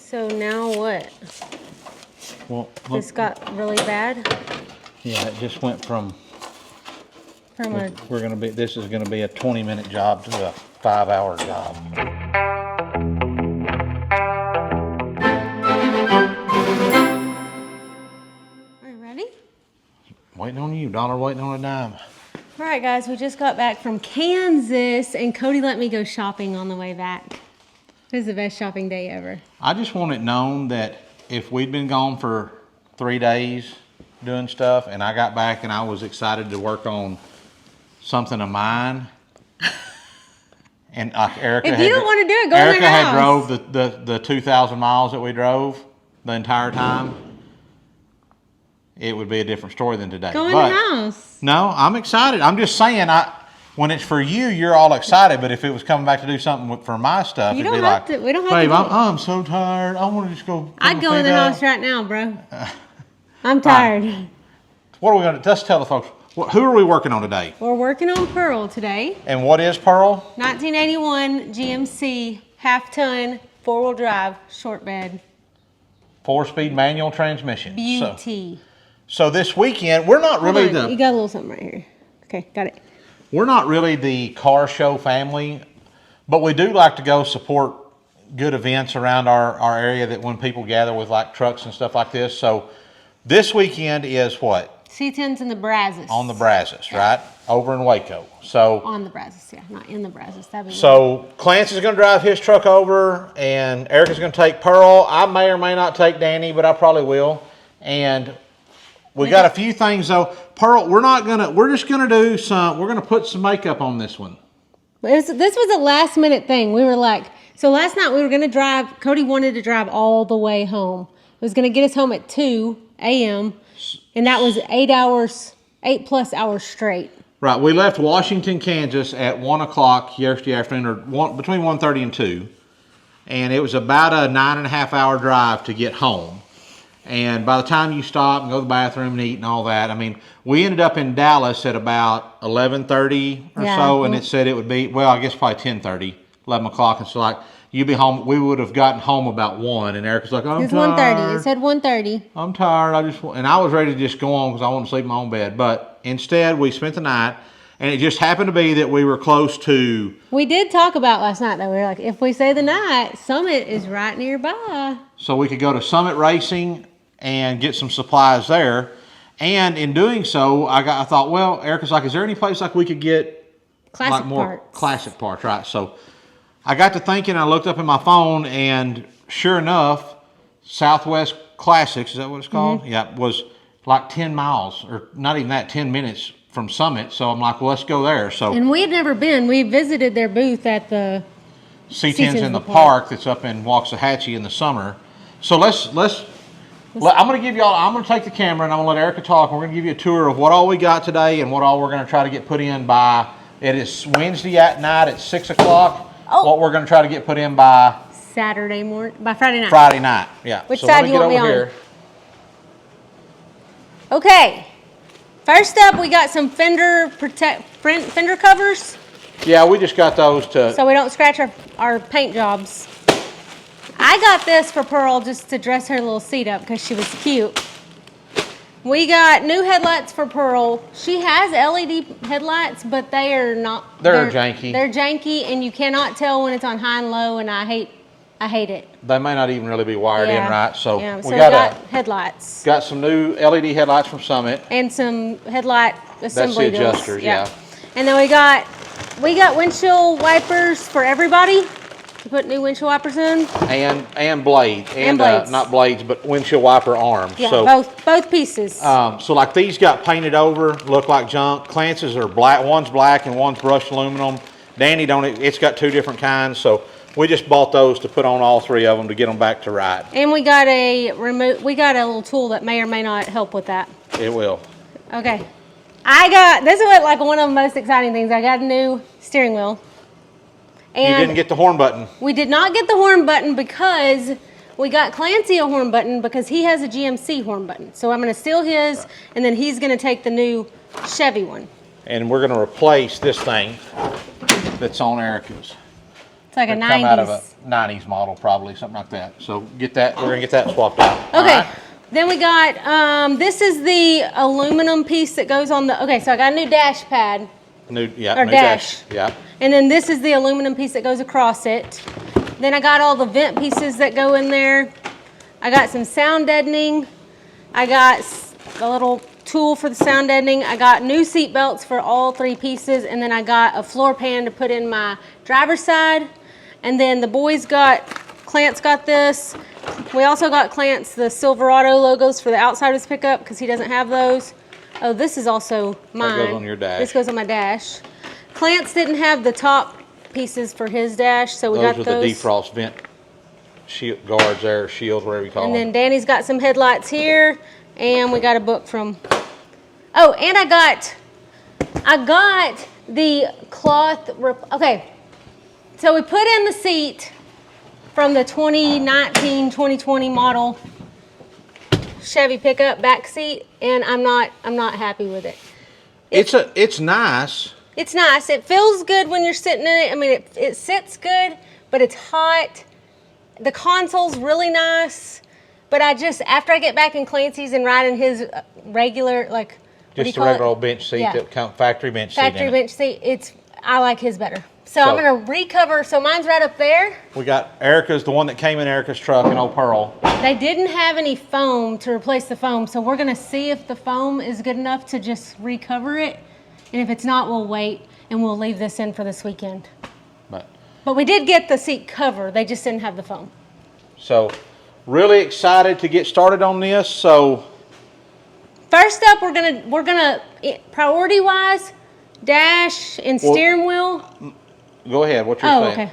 So now what? Well, This got really bad? Yeah, it just went from a... this is gonna be a 20-minute job to a 5-hour job. Are you ready? Waiting on you, dollar waiting on a dime. All right, guys, we just got back from Kansas, and Cody let me go shopping on the way back. It was the best shopping day ever. I just want it known that if we'd been gone for 3 days doing stuff, and I got back and I was excited to work on something of mine, and Erica, if you don't want to do it, go in the house. Erica had drove the 2,000 miles that we drove the entire time. It would be a different story than today. Go in the house. No, I'm excited. I'm just saying, when it's for you, you're all excited. But if it was coming back to do something for my stuff, it'd be like, we don't have babe, to. I'm so tired. I want to just go. I'd go in the house right now, bro. I'm tired. Right. What are we going to? Let's tell the folks. Who are we working on today? We're working on Pearl today. And what is Pearl? 1981 GMC half-ton 4-wheel drive short bed. 4-speed manual transmission. Beauty. So this weekend, we're not really You got a little something right here. Okay, got it. We're not really the car show family, but we do like to go support good events around our area that when people gather with like trucks and stuff like this. So this weekend is what? C10s in the Brazos. On the Brazos, right? Over in Waco. So on the Brazos, yeah, not in the Brazos. So Clancy's going to drive his truck over, and Erica's going to take Pearl. I may or may not take Danny, but I probably will. And we got a few things though. Pearl, we're just gonna do we're gonna put some makeup on this one. This was a last minute thing. We were like, so last night we were gonna drive, Cody wanted to drive all the way home. It was gonna get us home at 2 a.m. and that was 8+ hours straight. Right, we left Washington, Kansas at 1 o'clock yesterday afternoon, or between 1:30 and 2. And it was about a 9.5-hour drive to get home. And by the time you stop and go to the bathroom and eat and all that, I mean, we ended up in Dallas at about 11:30 or so, and it said it would be, well, I guess probably 10:30, 11 o'clock. And so like, you'd be home, we would have gotten home about 1, and Erica's like, I'm tired. It said 1:30. I'm tired, and I was ready to just go on because I wanted to sleep in my own bed. But instead, we spent the night, and it just happened to be that we were close to... We did talk about last night, though. We were like, if we say the night, Summit is right nearby. So we could go to Summit Racing and get some supplies there. And in doing so, I thought, well, Erica's like, is there any place like we could get more classic parts, right? So I got to thinking, I looked up in my phone, and sure enough, Southwest Classics, is that what it's called? Mm-hmm. Yeah, was like 10 miles, or not even that, 10 minutes from Summit. So I'm like, well, let's go there. So, and we had never been. We visited their booth at the C10's in the park that's up in Waxahachie in the summer. So I'm going to give y'all, I'm going to take the camera and I'm going to let Erica talk. We're going to give you a tour of what all we got today and what all we're going to try to get put in by, it is Wednesday at night at 6 o'clock. Oh. What we're going to try to get put in by Saturday morning, by Friday night. Friday night, yeah. Which side do you want me on? Okay. First up, we got some fender covers. Yeah, we just got those so we don't scratch our paint jobs. I got this for Pearl just to dress her little seat up because she was cute. We got new headlights for Pearl. She has LED headlights, but they are not. They're janky. They're janky, and you cannot tell when it's on high and low, and I hate it. They may not even really be wired in right. So we got headlights. Got some new LED headlights from Summit. And some headlight assembly That's the adjusters, yeah. And then we got windshield wipers for everybody. To put new windshield wipers in. And blades. And blades. Not blades, but windshield wiper arms. Yeah, so, both pieces. So like these got painted over, look like junk. Clancy's are black. One's black and one's brushed aluminum. Danny it's got 2 different kinds. So we just bought those to put on all 3 of them to get them back to ride. And we got a little tool that may or may not help with that. It will. Okay. This is like one of the most exciting things. I got a new steering wheel. And you didn't get the horn button. We did not get the horn button because we got Clancy a horn button because he has a GMC horn button. So I'm going to steal his, and then he's going to take the new Chevy one. And we're going to replace this thing that's on Erica's. It's like a Come out of 90s. a 90s model, probably, something like that. So get that, we're gonna get that swapped out. Okay, All right? then we got, this is the aluminum piece that goes on the, okay, so I got a new dash pad. New Or dash. dash. Yeah. And then this is the aluminum piece that goes across it. Then I got all the vent pieces that go in there. I got some sound deadening. I got a little tool for the sound deadening. I got new seat belts for all 3 pieces. And then I got a floor pan to put in my driver's side. And then the boys got, Clance got this. We also got Clance the Silverado logos for the outside of his pickup because he doesn't have those. Oh, this is also mine. That goes on your dash. This goes on my dash. Clance didn't have the top pieces for his dash, so we got those. Those are the defrost vent shield guards there, shields, whatever you call them. And then Danny's got some headlights here, and we got a book from. Oh, and I got the cloth. Okay, so we put in the seat from the 2019, 2020 model Chevy pickup back seat, and I'm not happy with it. It's nice. It's nice. It feels good when you're sitting in it. I mean, it sits good, but it's hot. The console's really nice, but after I get back in Clancy's and ride in his regular, like, Just a regular old bench seat, Yeah. that factory bench seat. Factory bench seat, I like his better. So I'm gonna recover, so mine's right up there. We got Erica's, the one that came in Erica's truck in Old Pearl. They didn't have any foam to replace the foam, so we're gonna see if the foam is good enough to just recover it. And if it's not, we'll wait and we'll leave this in for this weekend. But we did get the seat cover, they just didn't have the foam. So really excited to get started on this. So first up, we're gonna priority wise, dash and steering wheel. Go ahead, what you're Oh, saying. okay.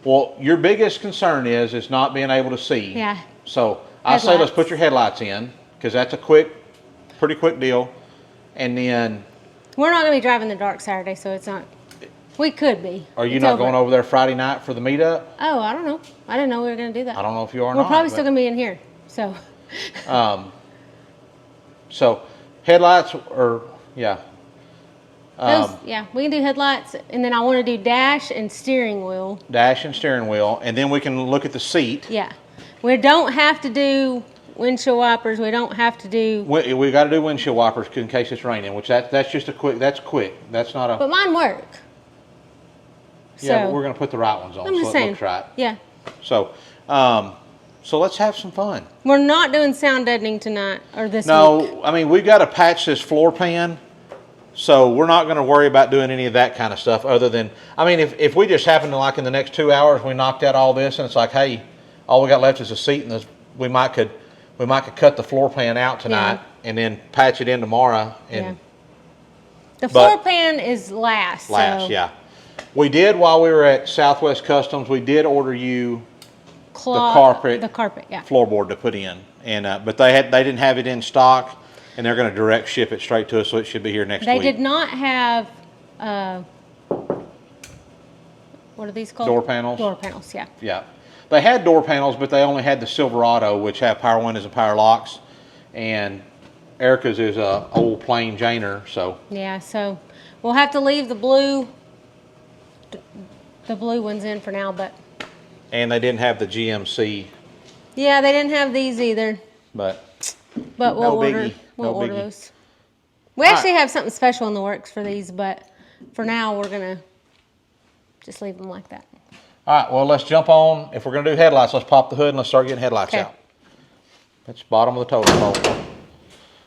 Well, your biggest concern is not being able to see. Yeah. So I say let's Headlights. put your headlights in, because that's a pretty quick deal. And then, We're not gonna be driving the dark Saturday, so it's not. We could be. are you It's not going over there Friday night for the meetup? Oh, I don't know. I didn't know we were gonna do that. I don't know if you are or We're not. probably but- still gonna be in here. So. So headlights are, yeah. Yeah, we can do headlights, and then I want to do dash and steering wheel. Dash and steering wheel, and then we can look at the seat. Yeah, we don't have to do windshield wipers. We don't have to do. We got to do windshield wipers in case it's raining, which that's just a quick. That's quick. That's not a. But mine work. Yeah, So, but we're gonna put the right ones on, I'm so just it saying. looks right. Yeah, So, so let's have some fun. we're not doing sound deadening tonight or this week. No, I mean we've got to patch this floor pan, so we're not going to worry about doing any of that kind of stuff. Other than, I mean, if we just happen to, like, in the next 2 hours we knocked out all this and it's like, hey, all we got left is a seat, and we might could cut the floor pan out tonight and then patch it in tomorrow. And Yeah. The floor pan is last. last, so yeah. We did, while we were at Southwest Customs, we did order you cloth, the The carpet, yeah. floorboard to put in, and but they didn't have it in stock, and they're going to direct ship it straight to us, so it should be here next They week. did not have. What are these called? Door panels? Door panels, yeah. Yeah, they had door panels, but they only had the Silverado, which have power windows and power locks, and Erica's is a old plain Janer, so Yeah, so we'll have to leave the blue ones in for now, but and they didn't have the GMC, yeah, they didn't have these either. but But we'll No order biggie. we'll No order biggie. those. We actually have something special in the works for these, but for now we're gonna just leave them like that. all right. Well, let's jump on. If we're going to do headlights, let's pop the hood and let's start getting headlights Okay. out. That's bottom of the totem pole.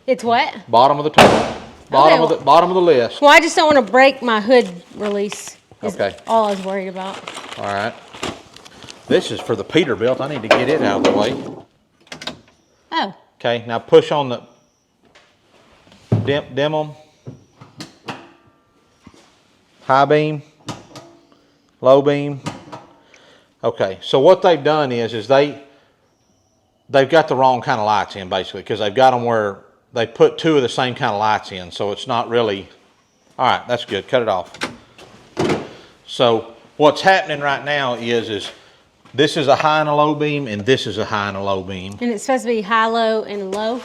It's what? Bottom of the totem. Bottom well- of the bottom of the list. Well, I just don't want to break my hood release. Is Okay. all I was worried about. All right. This is for the Peterbilt. I need to get it out of the way. Oh, Okay, now push on the dim them. High beam, low beam. Okay, so what they've done is they've got the wrong kind of lights in, basically, because they've got them where they put 2 of the same kind of lights in, so it's not really. All right, that's good. Cut it off. So what's happening right now is this is a high and a low beam, and this is a high and a low beam. and it's supposed to be high, low, and low.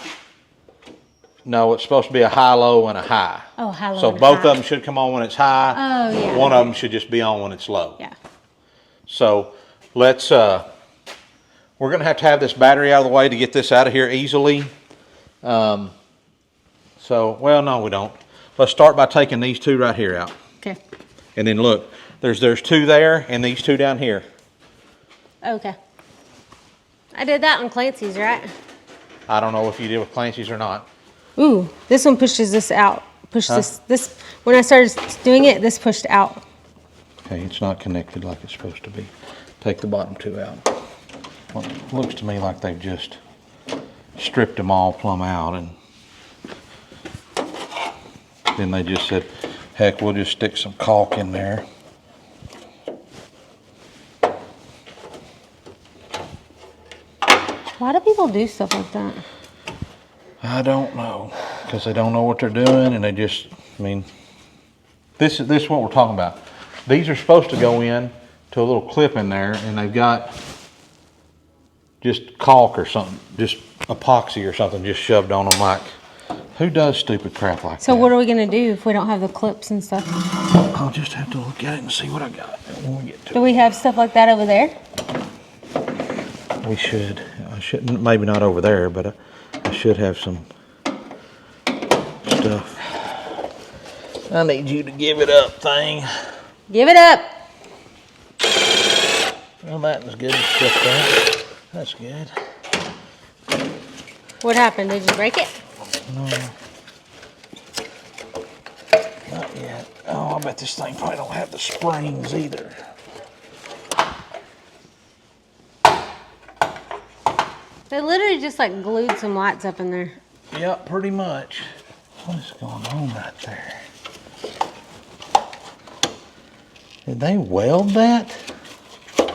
No, it's supposed to be a high, low, and a high. Oh, high, low. So and both high. of them should come on when it's high. Oh, yeah. One of them should just be on when it's low. Yeah. So let's, we're gonna have to have this battery out of the way to get this out of here easily. Well, no, we don't. Let's start by taking these two right here out. Okay. And then look, there's two there and these two down here. Okay. I did that on Clancy's, right? I don't know if you did with Clancy's or not. Ooh, this one pushes this out. This, when I started doing it, this pushed out. Okay, it's not connected like it's supposed to be. Take the bottom two out. Well, it looks to me like they've just stripped them all plumb out, and then they just said, heck, we'll just stick some caulk in there. Why do people do stuff like that? I don't know, because they don't know what they're doing, and they just, I mean, this is what we're talking about. These are supposed to go in to a little clip in there, and they've got just caulk or something, just epoxy or something just shoved on them. Like, who does stupid crap like that? So what are we gonna do if we don't have the clips and stuff? I'll just have to look at it and see what I got when we get to it. Do we have stuff like that over there? We should. I shouldn't, maybe not over there, but I should have some stuff. I need you to give it up, thing. Give it up. Well, that was good. Stuff that. That's good. What happened? Did you break it? No. Not yet. Oh, I bet this thing probably don't have the springs either. They literally just like glued some lights up in there. Yep, pretty much. What's going on right there? Did they weld that? That's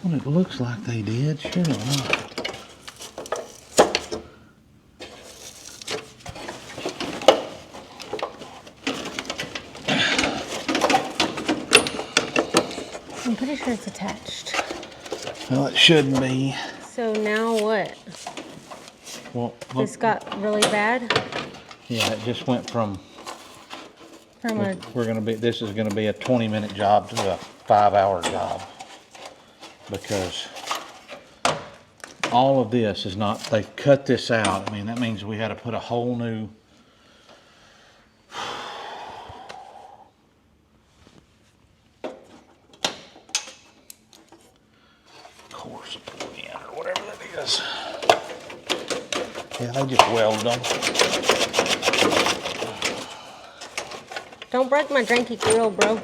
what it looks like they did. Sure not. I'm pretty sure it's attached. Well, it shouldn't be. So now what? Well, This got really bad? yeah, it just went from From a, this is gonna be a 20-minute job to a 5-hour job, because all of this is not, they've cut this out. I mean, that means we had to put a whole new, core support in, or whatever that is. Yeah, they just welded them. don't break my drinky grill, bro.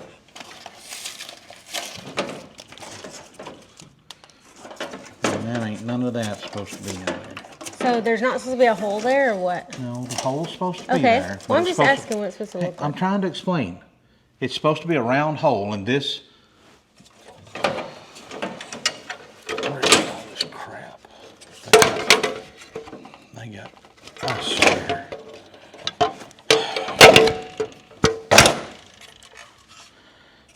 And that ain't none of that supposed to be in there. So there's not supposed to be a hole there or what? No, the hole's supposed to be Okay. there. Well, I'm but it's just supposed asking what it's supposed to look I'm like. trying to explain. It's supposed to be a round hole, and this. Where is all this crap? They got. I swear.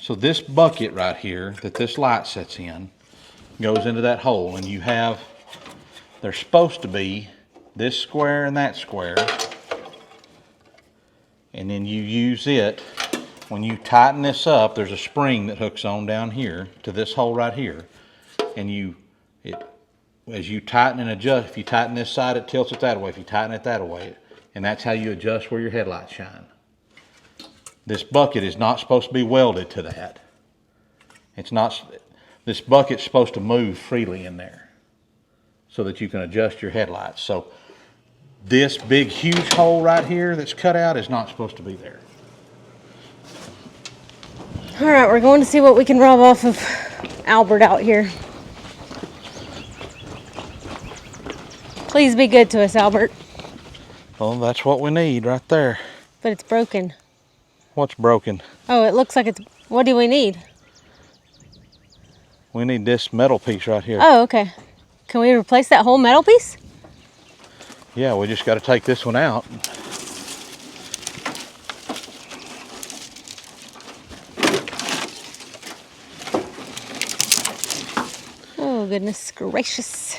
So this bucket right here that this light sets in goes into that hole, and you have. They're supposed to be this square and that square, and then you use it. When you tighten this up, there's a spring that hooks on down here to this hole right here, and as you tighten and adjust, if you tighten this side, it tilts it that way. If you tighten it that way, and that's how you adjust where your headlights shine. This bucket is not supposed to be welded to that. It's not. This bucket's supposed to move freely in there, so that you can adjust your headlights. So this big, huge hole right here that's cut out is not supposed to be there. All right, we're going to see what we can rob off of Albert out here. Please be good to us, Albert. Well, that's what we need right there. But it's broken. What's broken? Oh, it looks like it's, what do we need? We need this metal piece right here. Oh, okay. Can we replace that whole metal piece? Yeah, we just got to take this one out. Oh, goodness gracious.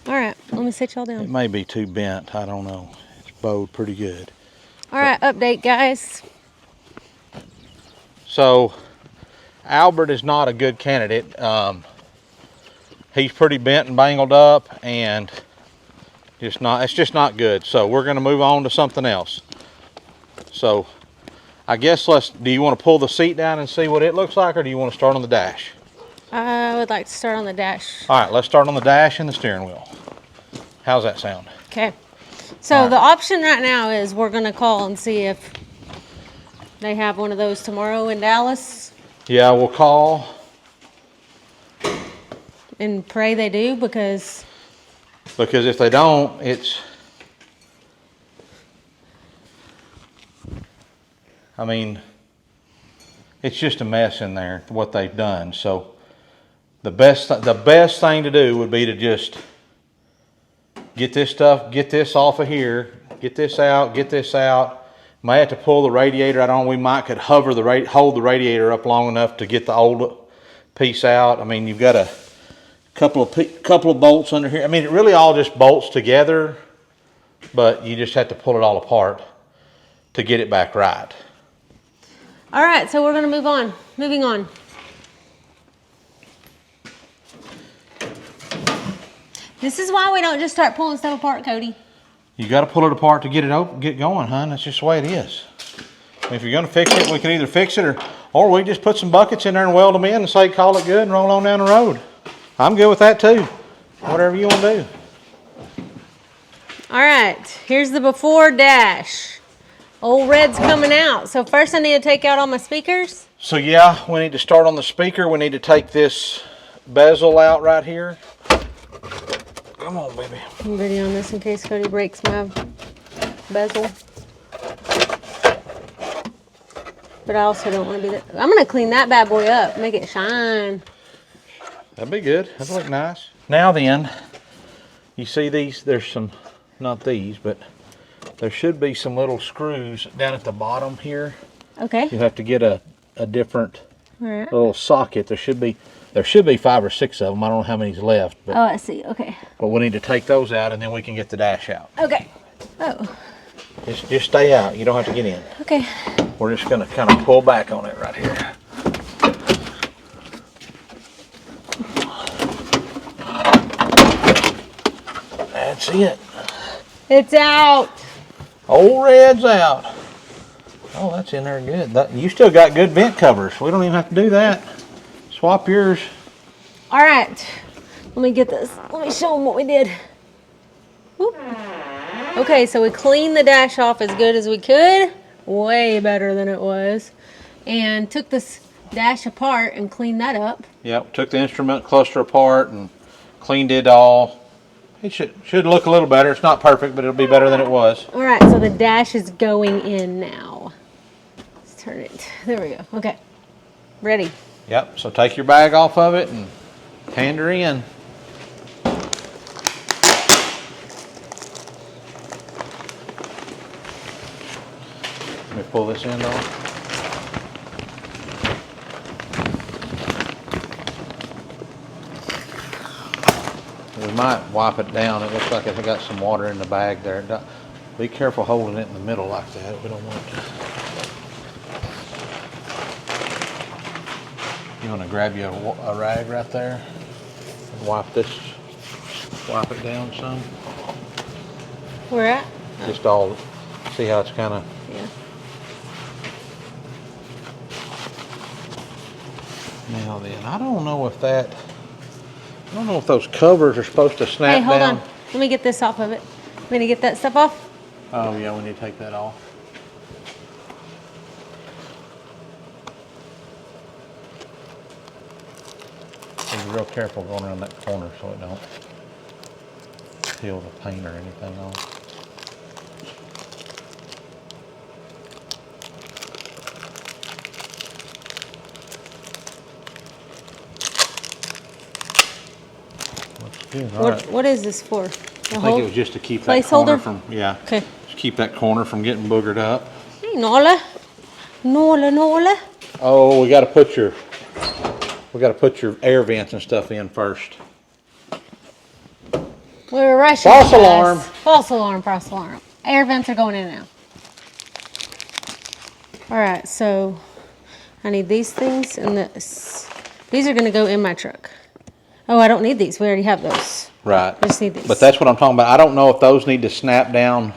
All right, let me sit y'all It down. may be too bent. I don't know. It's bowed pretty good. All right, update, guys. So Albert is not a good candidate. He's pretty bent and bangled up, and it's just not good. So we're going to move on to something else. So I guess do you want to pull the seat down and see what it looks like, or do you want to start on the dash? I would like to start on the dash. All right, let's start on the dash and the steering wheel. How's that sound? Okay. So the option right now is we're going to call and see if they have one of those tomorrow in Dallas. Yeah, we'll call. And pray they do, because if they don't, it's just a mess in there, what they've done. So the best thing to do would be to just get this off of here, get this out. Might have to pull the radiator out on. We could hold the radiator up long enough to get the old piece out. I mean, you've got a couple of bolts under here. I mean, it really all just bolts together, but you just have to pull it all apart to get it back right. All right, so we're going to move on. Moving on. This is why we don't just start pulling stuff apart, Cody. You got to pull it apart to get it open, get going, hon. That's just the way it is. If you're going to fix it, we can either fix it or we just put some buckets in there and weld them in and say call it good and roll on down the road. I'm good with that too. Whatever you want to do. All right, here's the before dash. Old red's coming out. So first I need to take out all my speakers. So yeah, we need to start on the speaker. We need to take this bezel out right here. Come on, baby. I'm ready on this in case Cody breaks my bezel. But I also don't want to be that. I'm going to clean that bad boy up, make it shine. That'd be good. That'd look nice. Now then, you see these, there's some, not these, but there should be some little screws down at the bottom here. Okay. You have to get a different right. little socket. There should be 5 or 6 of them. I don't know how many's left. But, oh, I see. Okay. But we need to take those out and then we can get the dash out. Okay. Oh. Just stay out. You don't have to get in. Okay. We're just going to kind of pull back on it right here. That's it. It's out. Old red's out. Oh, that's in there good. You still got good vent covers. We don't even have to do that. Swap yours. All right. Let me get this. Let me show them what we did. Whoop. Okay, so we cleaned the dash off as good as we could. Way better than it was. And took this dash apart and cleaned that up. Yep, took the instrument cluster apart and cleaned it all. It should look a little better. It's not perfect, but it'll be better than it was. All right, so the dash is going in now. Let's turn it. There we go. Okay. Ready. Yep, so take your bag off of it and hand her in. Let me pull this end off. We might wipe it down. It looks like it's got some water in the bag there. Be careful holding it in the middle like that. We don't want it to. You want to grab you a rag right there and wipe it down some. Where at? Just all, see how it's kind of. Yeah. Now then, I don't know if those covers are supposed to snap down. Hey, hold on. Let me get this off of it. I'm going to get that stuff off. Oh yeah, we need to take that off. Be real careful going around that corner so it don't peel the paint or anything off. Good. All right. What is this for? I think it was just to keep that placeholder? corner from, yeah. Okay. Just keep that corner from getting boogered up. Hey, Nola. Nola. Oh, we got to put your air vents and stuff in first. We're rushing. False alarm. False alarm. Air vents are going in now. All right, so I need these things and this. These are gonna go in my truck. Oh, I don't need these. We already have those. Right. I just need these. But that's what I'm talking about. I don't know if those need to snap down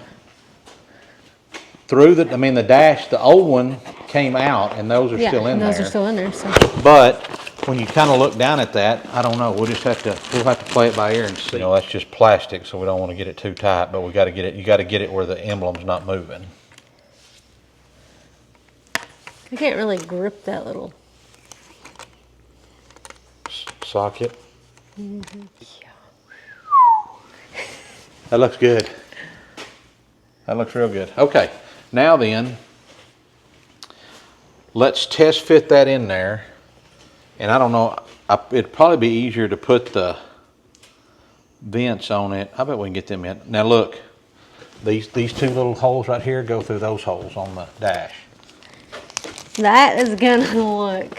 through the, I mean, the dash, the old one came out and those are still in there. Those are still in there, so. But when you kind of look down at that, I don't know. We'll have to play it by ear and see. You know, that's just plastic, so we don't want to get it too tight, but we got to get it, you got to get it where the emblem's not moving. I can't really grip that little. Socket. That looks good. That looks real good. Okay, now then, let's test fit that in there. And I don't know, it'd probably be easier to put the vents on it. I bet we can get them in. Now look, these two little holes right here go through those holes on the dash. That is gonna look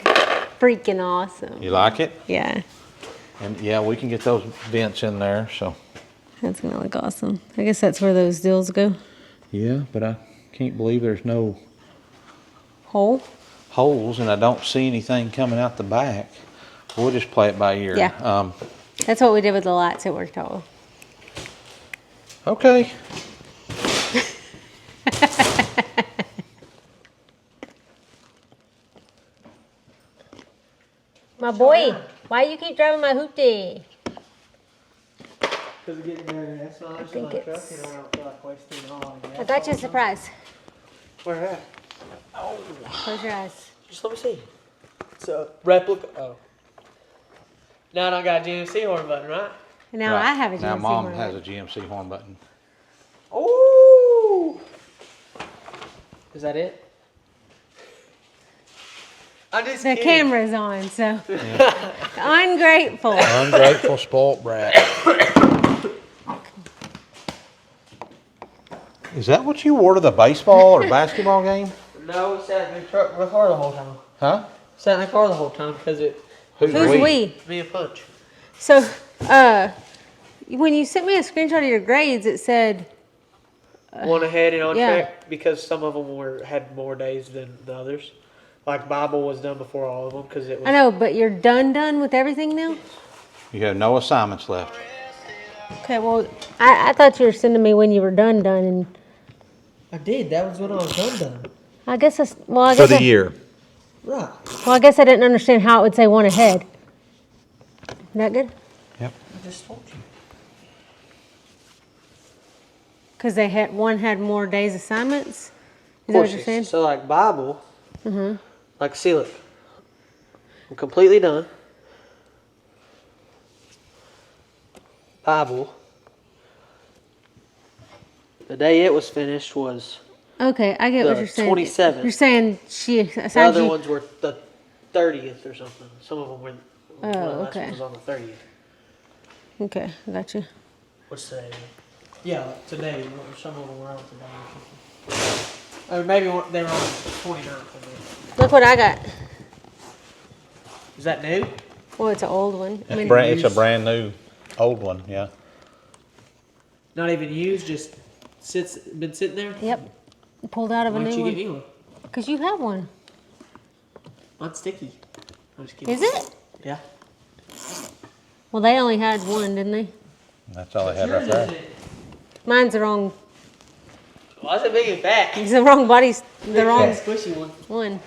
freaking awesome. You like it? Yeah. And yeah, we can get those vents in there, so. That's gonna look awesome. I guess that's where those deals go. Yeah, but I can't believe there's no holes, and I don't see anything coming out the back. We'll just play it by ear. Yeah. That's what we did with the lights. It worked out well. Okay. My boy, why you keep driving my hoopty? Because of getting there, that's not I think my truck, it's- and I don't feel like wasting all the gas. I got you a surprise. Where at? Oh, Close your eyes. just let me see. It's a replica. Oh. Now I don't got a GMC horn button, right? And now Right. I have a GMC Now Mom horn. has a GMC horn button. Ooh! Is that it? I'm just The kidding. camera's on, so ungrateful. Ungrateful spoilt brat. Is that what you wore to the baseball or basketball game? No, we sat in the truck with the car the whole time. Huh? Sat in the car the whole time because it. Who's we? Me and Punch. So, when you sent me a screenshot of your grades, it said, One ahead and on yeah. track because some of them had more days than the others. Like Bible was done before all of them because it was. I know, but you're done with everything now? You have no assignments left. Okay, well, I thought you were sending me when you were done, and I did. That was when I was done. I guess that's, well, I For guess the year. Right. Well, I guess I didn't understand how it would say one ahead. Is that good? Yep. I just told you. Because one had more days assignments? Is that what Courses. you're saying? So like Bible, like seal it. I'm completely done. Bible. The day it was finished was Okay, I get what the you're saying. 27th. You're saying she the assigned other you. ones were the 30th or something. Some of them were. Oh, one of the last okay. ones was on the 30th. Okay, I got you. What's today? Yeah, like today. Some of them were on today or something. Or maybe they were on the 29th. Look what I got. Is that new? Well, it's an old one. I mean, It's a brand new, old one, yeah. Not even used, just been sitting there? yep. Pulled out of a Why don't new you one. get me one? Because you have one. Mine's sticky. I'm just kidding. Is it? Yeah. Well, they only had one, didn't they? That's all they had right there. Mine's the wrong. Why is it big and fat? It's the wrong body. The wrong Squishy one. one.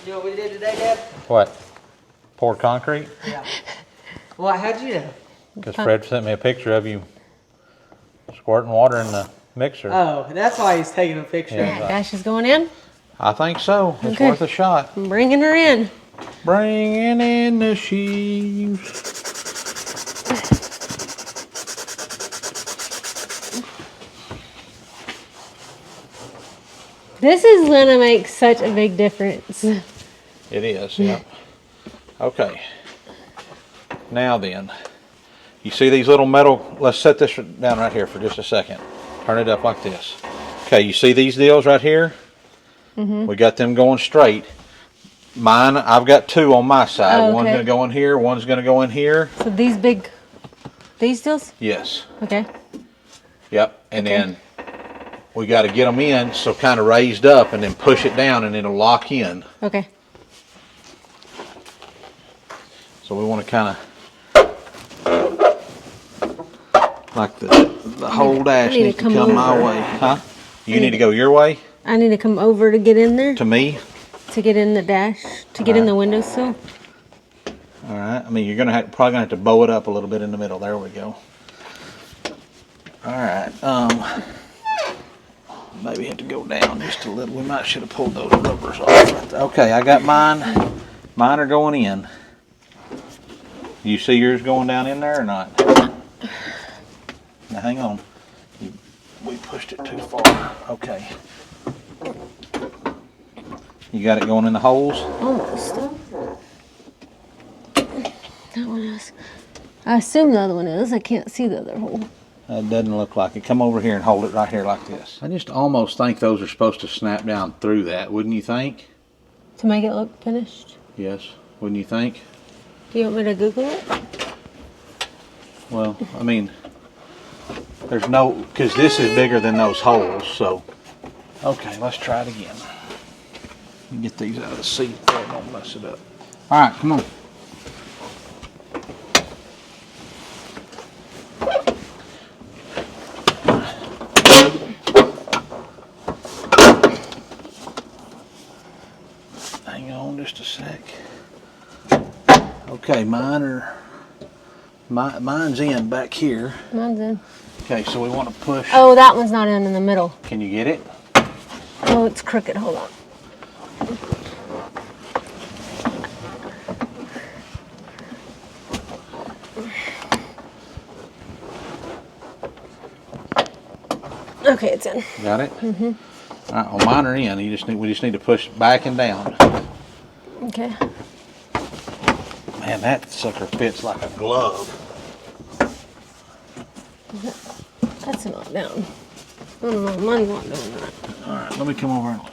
You know what we did today, Dad? What? Poured concrete? Yeah. Well, how'd you know? Because Fred sent me a picture of you squirting water in the mixer. Oh, that's why he's taking a picture. Yeah. Dash is going in. I think so. It's Okay. worth a shot. I'm bringing her in. Bringing in the sheaves. This is gonna make such a big difference. It is, yep. Okay. Now then, you see these little metal, let's set this down right here for just a second. Turn it up like this. Okay, you see these deals right here? We got them going straight. Mine, I've got two on my side. Oh, One's okay. gonna go in here, one's gonna go in here. So these deals? Yes. Okay. Yep. And Okay. then we got to get them in so kind of raised up and then push it down and it'll lock in. Okay. So we want to kind of, like the whole dash need to needs to come come my over. way. Huh? You need to go your way? I need to come over to get in there, To me? to get in the dash, to get in the windowsill. All right. I mean, you're probably gonna have to bow it up a little bit in the middle. There we go. All right. Maybe have to go down just a little. We should have pulled those rubbers off. Okay, I got mine. Mine are going in. You see yours going down in there or not? Now hang on. We pushed it too far. Okay. You got it going in the holes? Almost. That one is. I assume the other one is. I can't see the other hole. It doesn't look like it. Come over here and hold it right here like this. I just almost think those are supposed to snap down through that, wouldn't you think? To make it look finished. Yes, wouldn't you think? Do you want me to Google it? Well, I mean, there's no, because this is bigger than those holes, so. Okay, let's try it again. Get these out of the seat so I don't mess it up. All right, come on. Hang on just a sec. Okay, mine's in back here. Mine's in. Okay, so we want to push. Oh, that one's not in the middle. Can you get it? Oh, it's crooked. Hold on. Okay, it's in. Got it? Mm-hmm. All right, well, mine are in. We just need to push back and down. Okay. Man, that sucker fits like a glove. That's not down. I don't know. Mine's not doing that. All right, let me come over and look.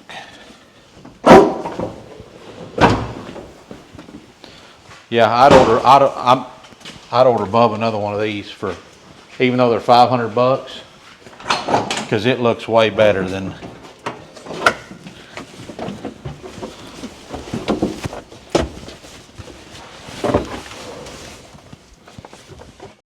Yeah, I'd order Bub another one of these for, even though they're $500, because it looks way better than